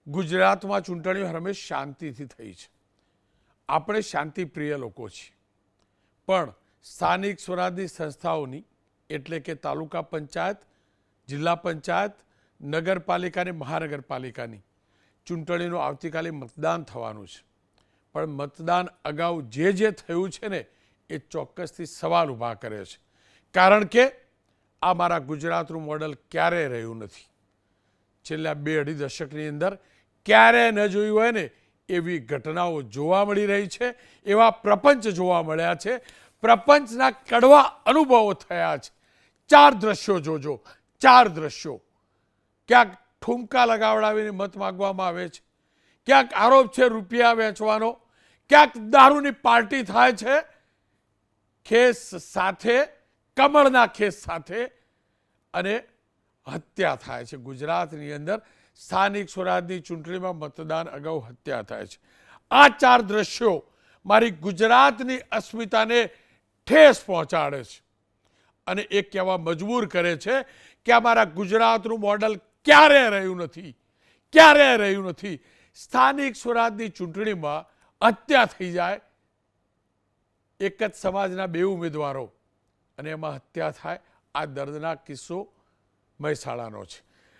ગુજરાતમાં ચૂંટણીઓ હંમેશ શાંતિથી થઈ છે. આપણે શાંતિપ્રિય લોકો છીએ, પણ સ્થાનિક સ્વરાજની સંસ્થાઓની એટલે કે તાલુકા પંચાયત, જિલ્લા પંચાયત, નગરપાલિકા અને મહાનગરપાલિકાની ચૂંટણીનું આવતીકાલે મતદાન થવાનું છે. પણ મતદાન અગાઉ જે થયું છે ને એ ચોક્કસથી સવાલ ઊભા કરે છે. કારણ કે આ મારા ગુજરાતનું મોડલ ક્યારેય રહ્યું નથી. છેલ્લા 2-2.5 દશકની અંદર ક્યારેય ન જોયું હોય ને એવી ઘટનાઓ જોવા મળી રહી છે. એવા પ્રપંચ જોવા મળ્યા છે. પ્રપંચના કડવા અનુભવો થયા છે. 4 દ્રશ્યો જોજો, 4 દ્રશ્યો. ક્યાંક ઠુમકા લગાવડાવીને મત માગવામાં આવે છે, ક્યાંક આરોપ છે રૂપિયા વેચવાનો, ક્યાંક દારૂની પાર્ટી થાય છે, ખેસ સાથે, કમળના ખેસ સાથે, અને હત્યા થાય છે. ગુજરાતની અંદર સ્થાનિક સ્વરાજની ચૂંટણીમાં મતદાન અગાઉ હત્યા થાય છે. આ 4 દ્રશ્યો મારી ગુજરાતની અસ્મિતાને ઠેસ પહોંચાડે છે અને એ કહેવા મજબૂર કરે છે કે અમારા ગુજરાતનું મોડલ ક્યારેય રહ્યું નથી. સ્થાનિક સ્વરાજની ચૂંટણીમાં હત્યા થઈ જાય, એક જ સમાજના 2 ઉમેદવારો, અને એમાં હત્યા થાય. આ દર્દનાક કિસ્સો મહેસાણાનો છે.